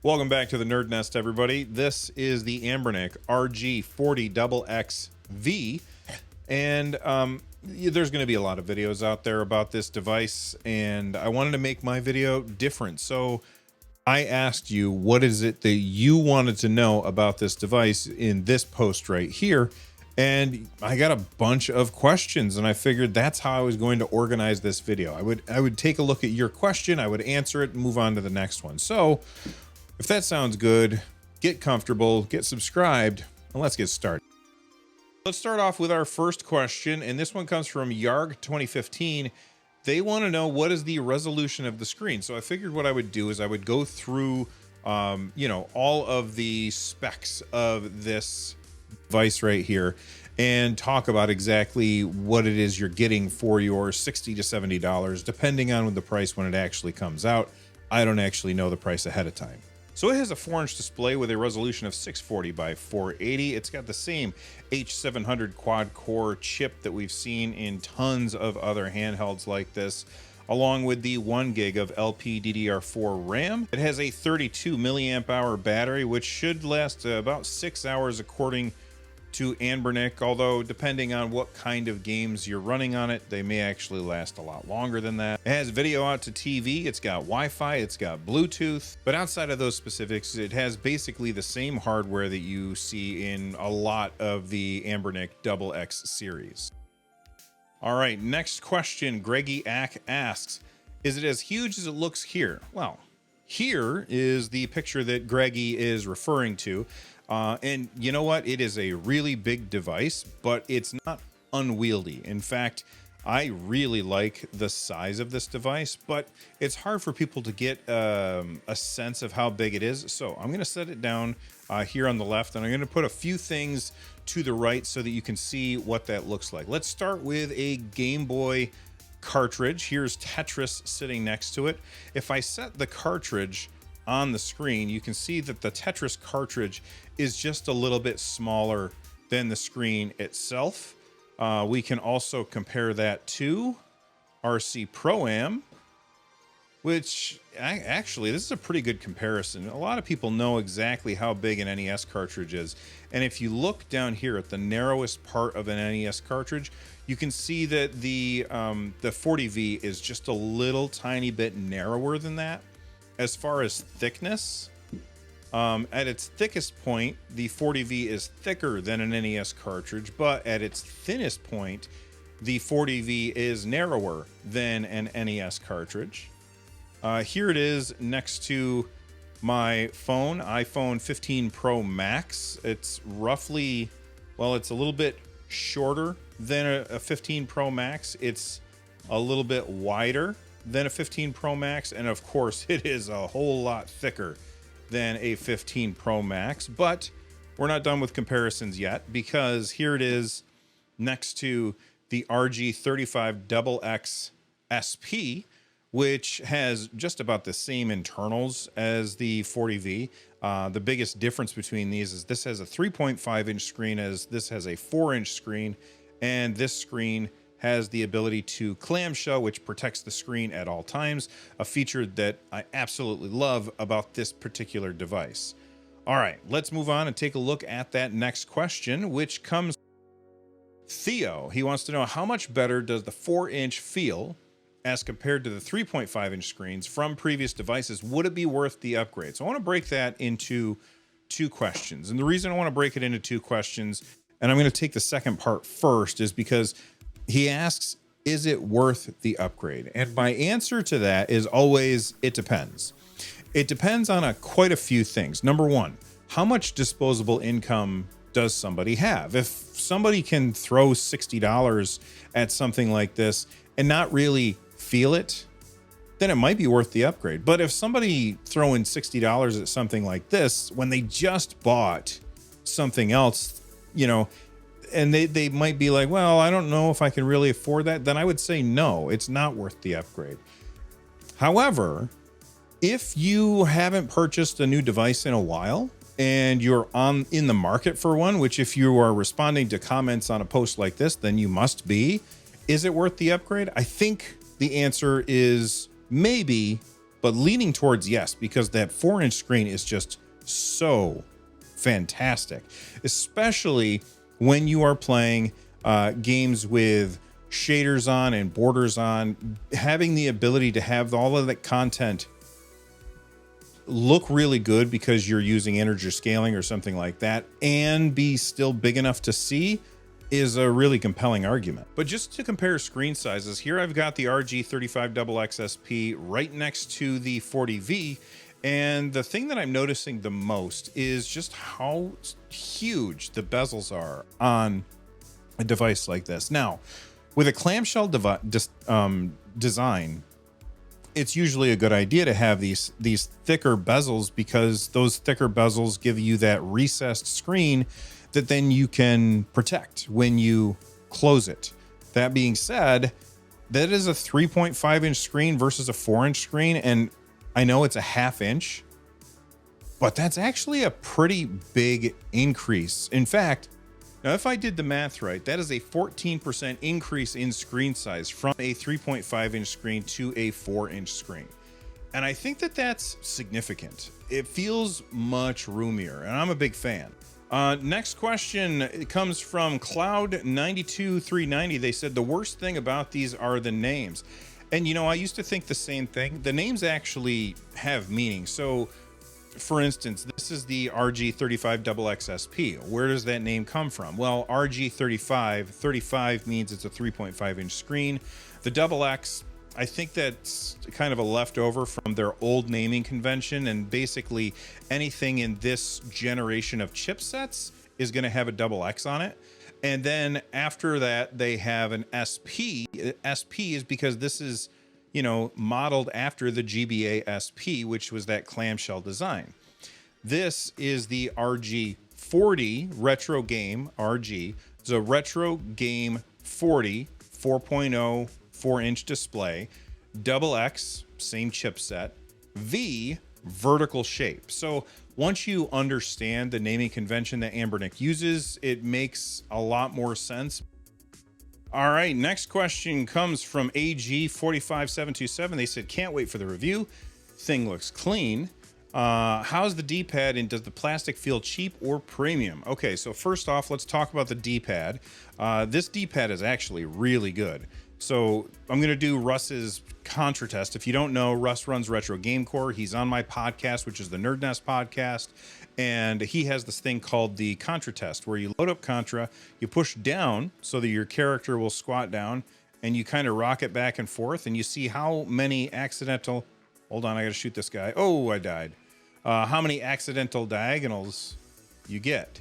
Welcome back to the NerdNest, everybody. This is the Anbernic RG40XXV, and there's going to be a lot of videos out there about this device, and I wanted to make my video different. So I asked you, what is it that you wanted to know about this device in this post right here? And I got a bunch of questions, and I figured that's how I was going to organize this video. I would take a look at your question, I would answer it, and move on to the next one. So if that sounds good, get comfortable, get subscribed, and let's get started. Let's start off with our first question, and this one comes from Yarg 2015. They want to know, what is the resolution of the screen? So I figured what I would do is I would go through, all of the specs of this device right here and talk about exactly what it is you're getting for your $60 to $70, depending on the price when it actually comes out. I don't actually know the price ahead of time. So it has a 4-inch display with a resolution of 640 by 480. It's got the same H700 quad-core chip that we've seen in tons of other handhelds like this, along with the 1 gig of LPDDR4 RAM. It has a 32 milliamp hour battery, which should last about 6 hours according to Anbernic, although depending on what kind of games you're running on it, they may actually last a lot longer than that. It has video out to TV, it's got Wi-Fi, it's got Bluetooth, but outside of those specifics, it has basically the same hardware that you see in a lot of the Anbernic XX series. All right, next question. Greggy Ack asks, is it as huge as it looks here? Well, here is the picture that Greggy is referring to. And you know what? It is a really big device, but it's not unwieldy. In fact, I really like the size of this device, but it's hard for people to get a sense of how big it is. So I'm going to set it down here on the left, and I'm going to put a few things to the right so that you can see what that looks like. Let's start with a Game Boy cartridge. Here's Tetris sitting next to it. If I set the cartridge on the screen, you can see that the Tetris cartridge is just a little bit smaller than the screen itself. We can also compare that to RC Pro-Am, which actually, this is a pretty good comparison. A lot of people know exactly how big an NES cartridge is. And if you look down here at the narrowest part of an NES cartridge, you can see that the 40V is just a little tiny bit narrower than that. As far as thickness, at its thickest point, the 40V is thicker than an NES cartridge, but at its thinnest point, the 40V is narrower than an NES cartridge. Here it is next to my phone, iPhone 15 Pro Max. It's roughly, well, it's a little bit shorter than a 15 Pro Max. It's a little bit wider than a 15 Pro Max, and of course it is a whole lot thicker than a 15 Pro Max. But we're not done with comparisons yet, because here it is next to the RG35XX SP, which has just about the same internals as the 40V. The biggest difference between these is this has a 3.5 inch screen, as this has a 4-inch screen, and this screen has the ability to clamshell, which protects the screen at all times, a feature that I absolutely love about this particular device. All right, let's move on and take a look at that next question, which comes from Theo. He wants to know, how much better does the 4-inch feel as compared to the 3.5-inch screens from previous devices? Would it be worth the upgrade? So I want to break that into two questions. And the reason I want to break it into two questions, and I'm going to take the second part first, is because he asks, is it worth the upgrade? And my answer to that is always, it depends. It depends on quite a few things. Number one, how much disposable income does somebody have? If somebody can throw $60 at something like this and not really feel it, then it might be worth the upgrade. But if somebody throwing $60 at something like this when they just bought something else, and they might be like, well, I don't know if I can really afford that, then I would say no, it's not worth the upgrade. However, if you haven't purchased a new device in a while and you're in the market for one, which if you are responding to comments on a post like this, then you must be, is it worth the upgrade? I think the answer is maybe, but leaning towards yes, because that 4-inch screen is just so fantastic, especially when you are playing games with shaders on and borders on. Having the ability to have all of that content look really good because you're using integer scaling or something like that, and be still big enough to see, is a really compelling argument. But just to compare screen sizes, here I've got the RG35XXV right next to the 40V, and the thing that I'm noticing the most is just how huge the bezels are on a device like this. Now, with a clamshell design, it's usually a good idea to have these thicker bezels, because those thicker bezels give you that recessed screen that then you can protect when you close it. That being said, that is a 3.5-inch screen versus a 4-inch screen, and I know it's a 1/2 inch, but that's actually a pretty big increase. In fact, now if I did the math right, that is a 14% increase in screen size from a 3.5-inch screen to a 4-inch screen. And I think that that's significant. It feels much roomier, and I'm a big fan. Next question comes from Cloud92390. They said the worst thing about these are the names. And you know, I used to think the same thing. The names actually have meaning. So for instance, this is the RG35XXV. Where does that name come from? Well, RG35 means it's a 3.5-inch screen. The XX, I think that's kind of a leftover from their old naming convention, and basically anything in this generation of chipsets is going to have a XX on it. And then after that, they have an SP. SP is because this is, you know, modeled after the GBA SP, which was that clamshell design. This is the RG40 Retro Game RG. It's a Retro Game 40 4.0 4-inch display. XX, same chipset. V, vertical shape. So once you understand the naming convention that Anbernic uses, it makes a lot more sense. All right, next question comes from AG45727. They said, can't wait for the review. Thing looks clean. How's the D-pad, and does the plastic feel cheap or premium? Okay, so first off, let's talk about the D-pad. This D-pad is actually really good. So I'm going to do Russ's Contra test. If you don't know, Russ runs Retro Game Core. He's on my podcast, which is the NerdNest podcast. And he has this thing called the Contra test, where you load up Contra, you push down so that your character will squat down, and you kind of rock it back and forth, and you see how many accidental... Hold on, I got to shoot this guy. Oh, I died. How many accidental diagonals you get.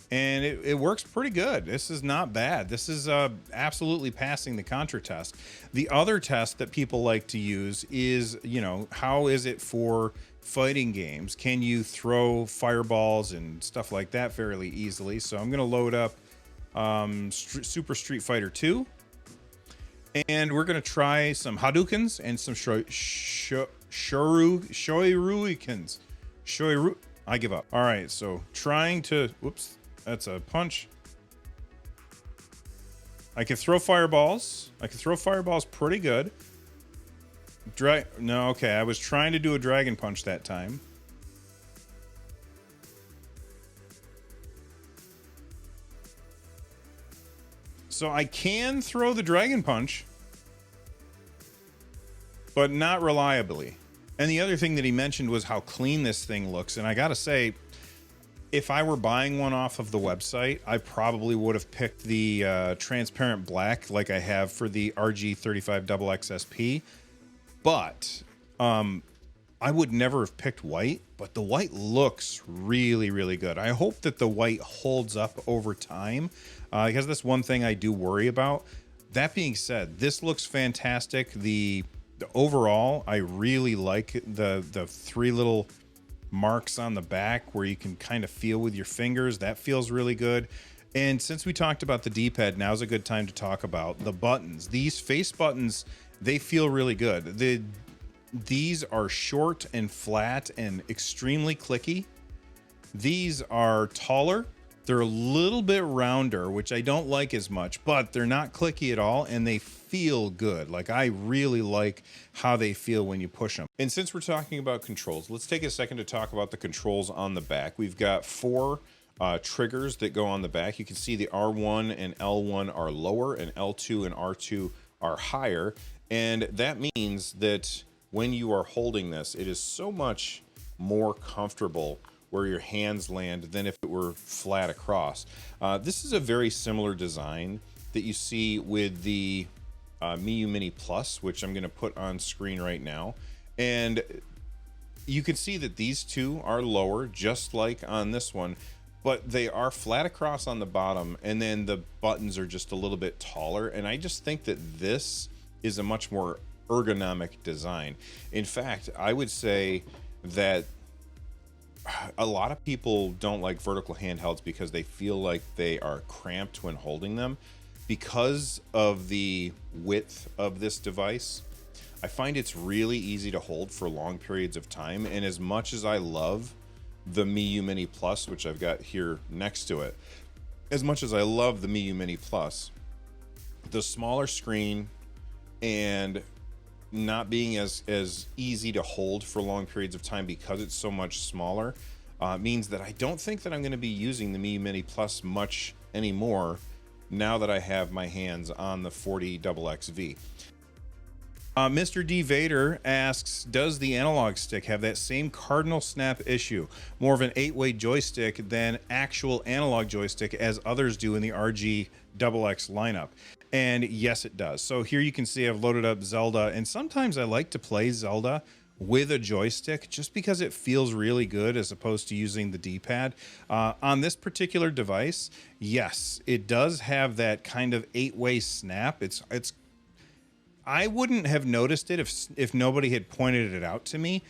And it works pretty good. This is not bad. This is absolutely passing the Contra test. The other test that people like to use is, you know, how is it for fighting games? Can you throw fireballs and stuff like that fairly easily? So I'm going to load up Super Street Fighter 2. And we're going to try some Hadoukens and some Shoryukens. I give up. All right, so trying to... Whoops. That's a punch. I can throw fireballs. I can throw fireballs pretty good. No, okay. I was trying to do a dragon punch that time. So I can throw the dragon punch, but not reliably. And the other thing that he mentioned was how clean this thing looks. And I got to say, if I were buying one off of the website, I probably would have picked the transparent black like I have for the RG35XXV. But I would never have picked white, but the white looks really, really good. I hope that the white holds up over time, because that's one thing I do worry about. That being said, this looks fantastic. The overall, I really like the three little marks on the back where you can kind of feel with your fingers. That feels really good. And since we talked about the D-pad, now's a good time to talk about the buttons. These face buttons, they feel really good. These are short and flat and extremely clicky. These are taller. They're a little bit rounder, which I don't like as much, but they're not clicky at all, and they feel good. Like, I really like how they feel when you push them. And since we're talking about controls, let's take a second to talk about the controls on the back. We've got 4 triggers that go on the back. You can see the R1 and L1 are lower, and L2 and R2 are higher. And that means that when you are holding this, it is so much more comfortable where your hands land than if it were flat across. This is a very similar design that you see with the Miu Mini Plus, which I'm going to put on screen right now. And you can see that these two are lower, just like on this one, but they are flat across on the bottom, and then the buttons are just a little bit taller. And I just think that this is a much more ergonomic design. In fact, I would say that a lot of people don't like vertical handhelds because they feel like they are cramped when holding them. Because of the width of this device, I find it's really easy to hold for long periods of time. And as much as I love the Miu Mini Plus, which I've got here next to it, as much as I love the Miu Mini Plus, the smaller screen and not being as easy to hold for long periods of time because it's so much smaller means that I don't think that I'm going to be using the Miu Mini Plus much anymore now that I have my hands on the 40XXV. Mr. D. Vader asks, does the analog stick have that same cardinal snap issue? More of an 8-way joystick than actual analog joystick as others do in the RG XX lineup. And yes, it does. So here you can see I've loaded up Zelda, and sometimes I like to play Zelda with a joystick just because it feels really good as opposed to using the D-pad. On this particular device, yes, it does have that kind of 8-way snap. It's I wouldn't have noticed it if nobody had pointed it out to me.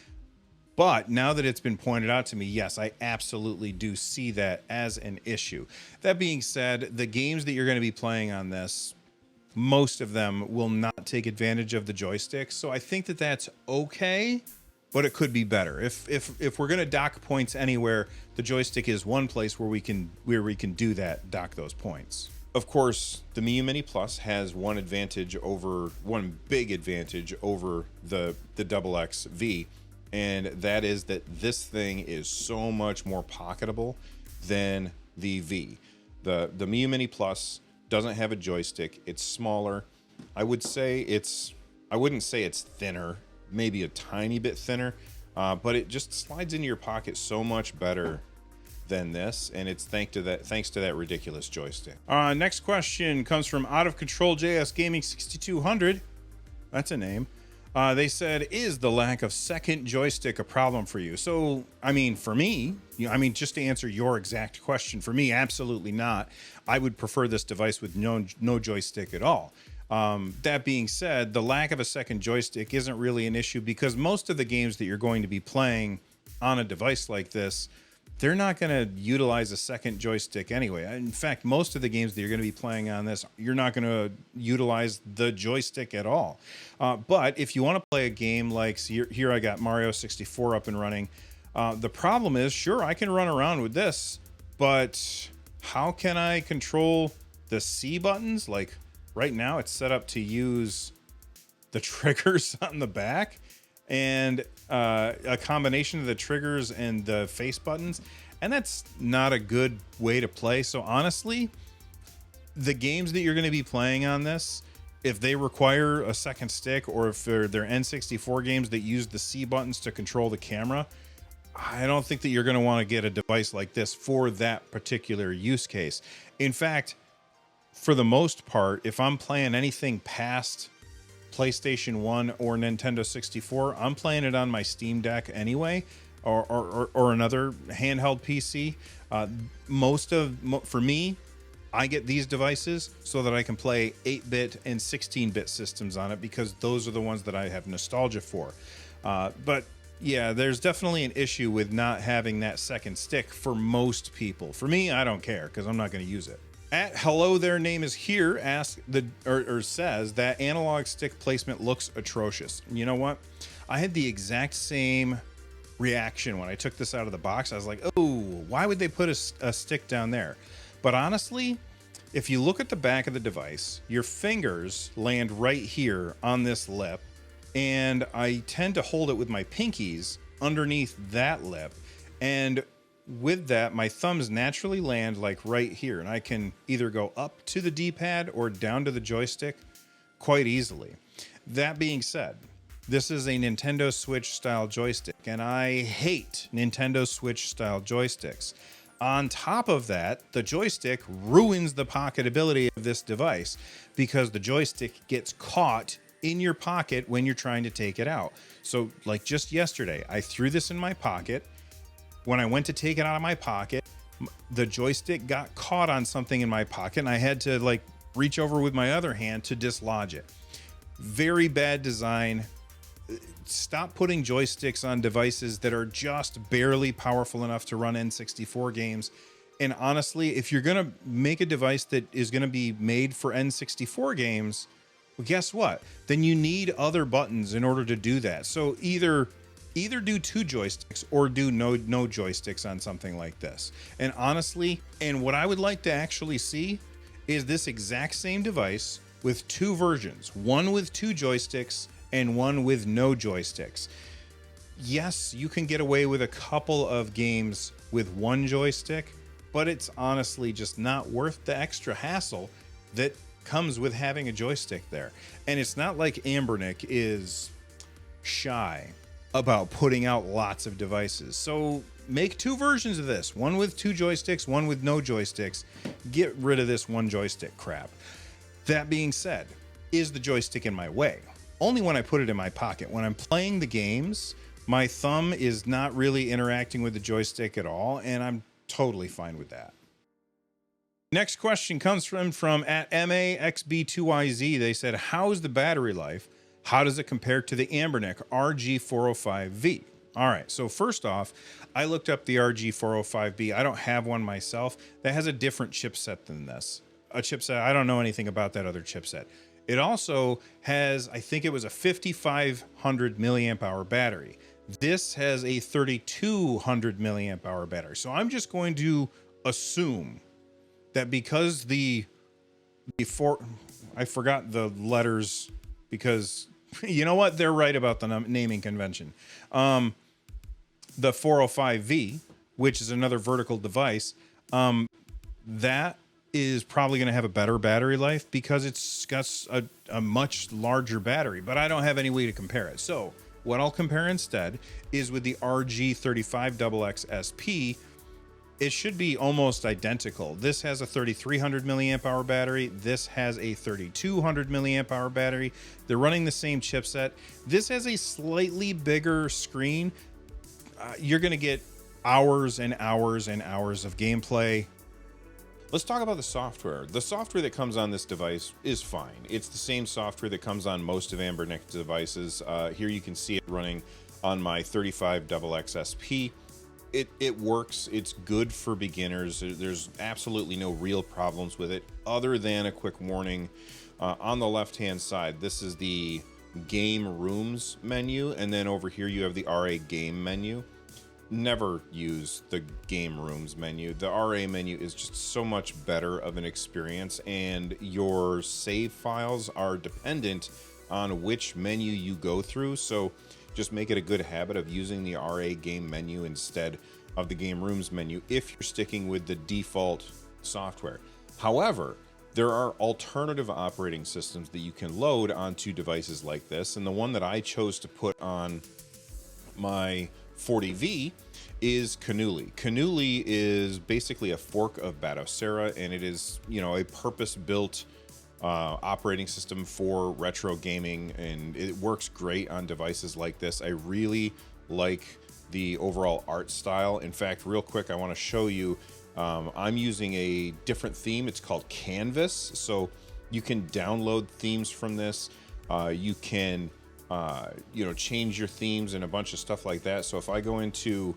But now that it's been pointed out to me, yes, I absolutely do see that as an issue. That being said, the games that you're going to be playing on this, most of them will not take advantage of the joystick. So I think that that's okay, but it could be better. If we're going to dock points anywhere, the joystick is one place where we can do that, dock those points. Of course, the Miu Mini Plus has one big advantage over the XXV, and that is that this thing is so much more pocketable than the V. The Miu Mini Plus doesn't have a joystick. It's smaller. I wouldn't say it's thinner, maybe a tiny bit thinner, but it just slides into your pocket so much better than this, and it's thanks to that ridiculous joystick. Next question comes from Out of Control JS Gaming 6200. That's a name. They said, is the lack of second joystick a problem for you? So, I mean, for me, just to answer your exact question, for me, absolutely not. I would prefer this device with no joystick at all. That being said, the lack of a second joystick isn't really an issue because most of the games that you're going to be playing on a device like this, they're not going to utilize a second joystick anyway. In fact, most of the games that you're going to be playing on this, you're not going to utilize the joystick at all. But if you want to play a game like, here I got Mario 64 up and running. The problem is, sure, I can run around with this, but how can I control the C buttons? Like right now it's set up to use the triggers on the back, and a combination of the triggers and the face buttons, and that's not a good way to play. So honestly, the games that you're going to be playing on this, if they require a second stick, or if they're N64 games that use the C buttons to control the camera, I don't think that you're going to want to get a device like this for that particular use case. In fact, for the most part, if I'm playing anything past PlayStation 1 or Nintendo 64, I'm playing it on my Steam Deck anyway, or another handheld PC. For me, I get these devices so that I can play 8-bit and 16-bit systems on it because those are the ones that I have nostalgia for. But yeah, there's definitely an issue with not having that second stick for most people. For me, I don't care because I'm not going to use it. At Hello Their Name Is Here says that analog stick placement looks atrocious. You know what? I had the exact same reaction when I took this out of the box. I was like, oh, why would they put a stick down there? But honestly, if you look at the back of the device, your fingers land right here on this lip, and I tend to hold it with my pinkies underneath that lip, and with that my thumbs naturally land like right here, and I can either go up to the D-pad or down to the joystick quite easily. That being said, this is a Nintendo Switch style joystick, and I hate Nintendo Switch style joysticks. On top of that, the joystick ruins the pocketability of this device because the joystick gets caught in your pocket when you're trying to take it out. So like just yesterday, I threw this in my pocket. When I went to take it out of my pocket, the joystick got caught on something in my pocket, and I had to like reach over with my other hand to dislodge it. Very bad design. Stop putting joysticks on devices that are just barely powerful enough to run N64 games. And honestly, if you're going to make a device that is going to be made for N64 games, well, guess what? Then you need other buttons in order to do that. So either do two joysticks or do no joysticks on something like this. And honestly, and what I would like to actually see is this exact same device with two versions, one with two joysticks and one with no joysticks. Yes, you can get away with a couple of games with one joystick, but it's honestly just not worth the extra hassle that comes with having a joystick there. And it's not like Anbernic is shy about putting out lots of devices. So make two versions of this, one with two joysticks, one with no joysticks. Get rid of this one joystick crap. That being said, is the joystick in my way? Only when I put it in my pocket. When I'm playing the games, my thumb is not really interacting with the joystick at all, and I'm totally fine with that. Next question comes from at MAXB2YZ. They said, how is the battery life? How does it compare to the Anbernic RG40XXV? All right, so first off, I looked up the RG40XXV. I don't have one myself. That has a different chipset than this. A chipset, I don't know anything about that other chipset. It also has, I think it was a 5,500 milliamp hour battery. This has a 3,200 milliamp hour battery. So I'm just going to assume that because I forgot the letters because you know what? They're right about the naming convention. The 405V, which is another vertical device, that is probably going to have a better battery life because it's got a much larger battery, but I don't have any way to compare it. So what I'll compare instead is with the RG35XXV. It should be almost identical. This has a 3,300 milliamp hour battery. This has a 3,200 milliamp hour battery. They're running the same chipset. This has a slightly bigger screen. You're going to get hours and hours and hours of gameplay. Let's talk about the software. The software that comes on this device is fine. It's the same software that comes on most of Anbernic devices. Here you can see it running on my 35XXV. It works. It's good for beginners. There's absolutely no real problems with it other than a quick warning. On the left-hand side, this is the game rooms menu, and then over here you have the RA game menu. Never use the game rooms menu. The RA menu is just so much better of an experience, and your save files are dependent on which menu you go through. So just make it a good habit of using the RA game menu instead of the game rooms menu if you're sticking with the default software. However, there are alternative operating systems that you can load onto devices like this, and the one that I chose to put on my 40V is Cannoli. Cannoli is basically a fork of Batocera, and it is, you know, a purpose-built operating system for retro gaming, and it works great on devices like this. I really like the overall art style. In fact, real quick, I want to show you, I'm using a different theme. It's called Canvas. So you can download themes from this. You can change your themes and a bunch of stuff like that. So if I go into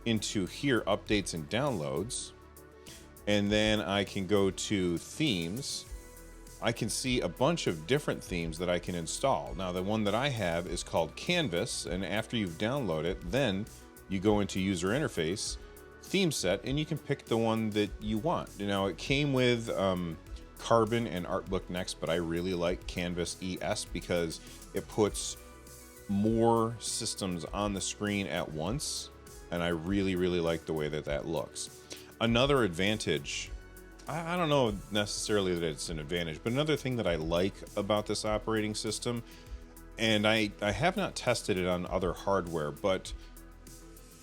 here, updates and downloads, and then I can go to themes, I can see a bunch of different themes that I can install. Now, the one that I have is called Canvas, and after you've downloaded it, then you go into user interface, theme set, and you can pick the one that you want. You know, it came with Carbon and Artbook Next, but I really like Canvas ES because it puts more systems on the screen at once, and I really like the way that that looks. Another advantage, I don't know necessarily that it's an advantage, but another thing that I like about this operating system, and I have not tested it on other hardware, but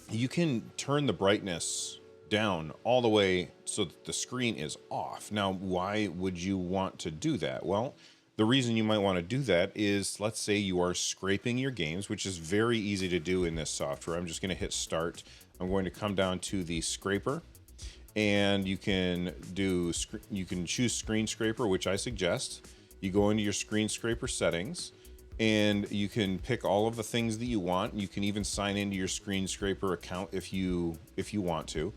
you can turn the brightness down all the way so that the screen is off. Now, why would you want to do that? Well, the reason you might want to do that is, let's say you are scraping your games, which is very easy to do in this software. I'm just going to hit start. I'm going to come down to the scraper, and you can choose screen scraper, which I suggest. You go into your screen scraper settings, and you can pick all of the things that you want. You can even sign into your screen scraper account if you want to.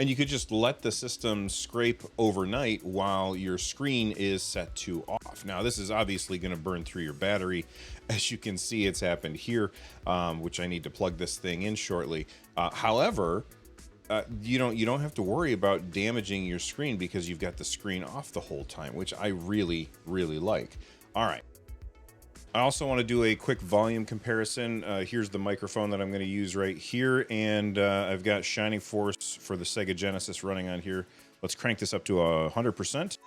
And you could just let the system scrape overnight while your screen is set to off. Now, this is obviously going to burn through your battery. As you can see, it's happened here, which I need to plug this thing in shortly. However, you don't have to worry about damaging your screen because you've got the screen off the whole time, which I really like. All right. I also want to do a quick volume comparison. Here's the microphone that I'm going to use right here, and I've got Shining Force for the Sega Genesis running on here. Let's crank this up to 100%.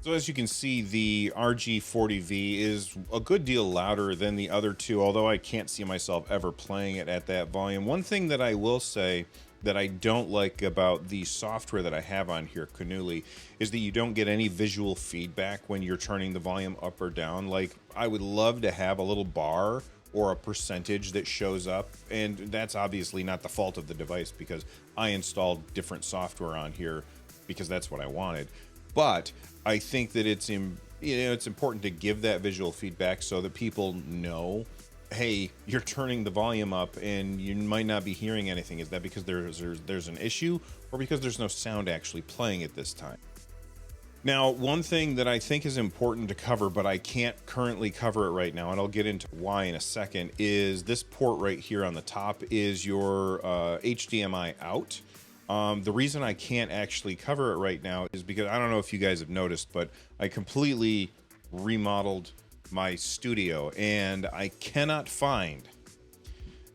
So as you can see, the RG40V is a good deal louder than the other two, although I can't see myself ever playing it at that volume. One thing that I will say that I don't like about the software that I have on here, Canuli, is that you don't get any visual feedback when you're turning the volume up or down. Like, I would love to have a little bar or a percentage that shows up, and that's obviously not the fault of the device because I installed different software on here because that's what I wanted. But I think that it's important to give that visual feedback so that people know, hey, you're turning the volume up and you might not be hearing anything. Is that because there's an issue, or because there's no sound actually playing at this time? Now, one thing that I think is important to cover, but I can't currently cover it right now, and I'll get into why in a second, is this port right here on the top is your HDMI out. The reason I can't actually cover it right now is because I don't know if you guys have noticed, but I completely remodeled my studio and I cannot find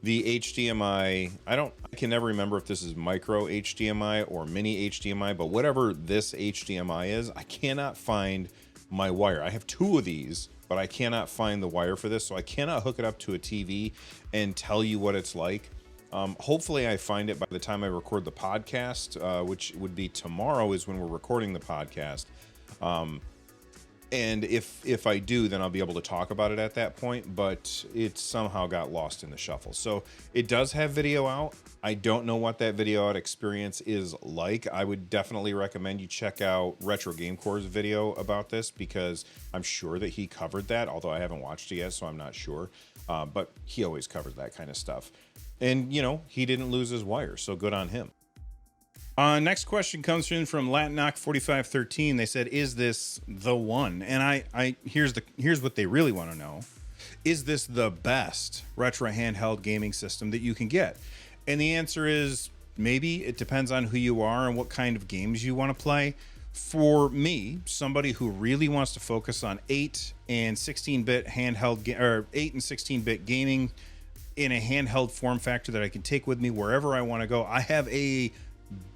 the HDMI. I can never remember if this is micro HDMI or mini HDMI, but whatever this HDMI is, I cannot find my wire. I have two of these, but I cannot find the wire for this, so I cannot hook it up to a TV and tell you what it's like. Hopefully I find it by the time I record the podcast, which would be tomorrow is when we're recording the podcast. And if I do, then I'll be able to talk about it at that point, but it somehow got lost in the shuffle. So it does have video out. I don't know what that video out experience is like. I would definitely recommend you check out Retro Game Core's video about this because I'm sure that he covered that, although I haven't watched it yet, so I'm not sure. But he always covers that kind of stuff. And, you know, he didn't lose his wire, so good on him. Next question comes in from LatinKnock4513. They said, is this the one? And here's what they really want to know. Is this the best retro handheld gaming system that you can get? And the answer is maybe. It depends on who you are and what kind of games you want to play. For me, somebody who really wants to focus on 8 and 16-bit handheld or 8 and 16-bit gaming in a handheld form factor that I can take with me wherever I want to go, I have a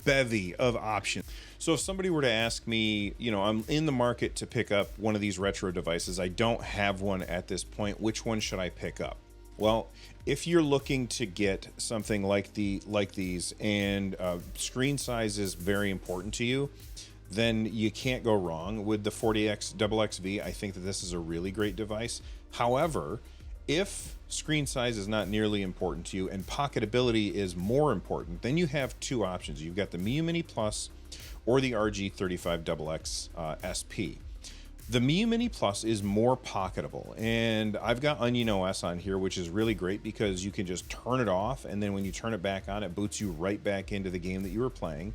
bevy of options. So if somebody were to ask me, you know, I'm in the market to pick up one of these retro devices, I don't have one at this point, which one should I pick up? Well, if you're looking to get something like these and screen size is very important to you, then you can't go wrong with the 40XXV. I think that this is a really great device. However, if screen size is not nearly important to you and pocketability is more important, then you have two options. You've got the Miyoo Mini Plus or the RG35XX SP. The Miu Mini Plus is more pocketable, and I've got Onion OS on here, which is really great because you can just turn it off, and then when you turn it back on, it boots you right back into the game that you were playing.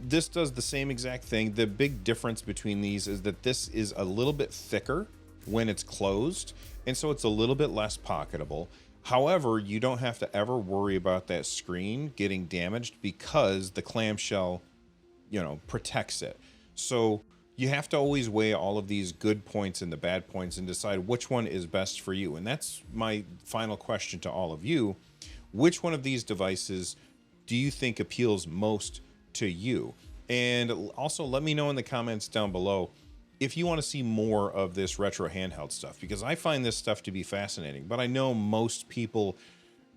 This does the same exact thing. The big difference between these is that this is a little bit thicker when it's closed, and so it's a little bit less pocketable. However, you don't have to ever worry about that screen getting damaged because the clamshell, protects it. So you have to always weigh all of these good points and the bad points and decide which one is best for you. And that's my final question to all of you. Which one of these devices do you think appeals most to you? And also let me know in the comments down below if you want to see more of this retro handheld stuff, because I find this stuff to be fascinating, but I know most people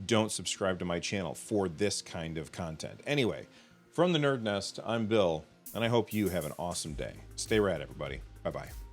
don't subscribe to my channel for this kind of content. Anyway, from the Nerd Nest, I'm Bill, and I hope you have an awesome day. Stay rad, everybody. Bye-bye.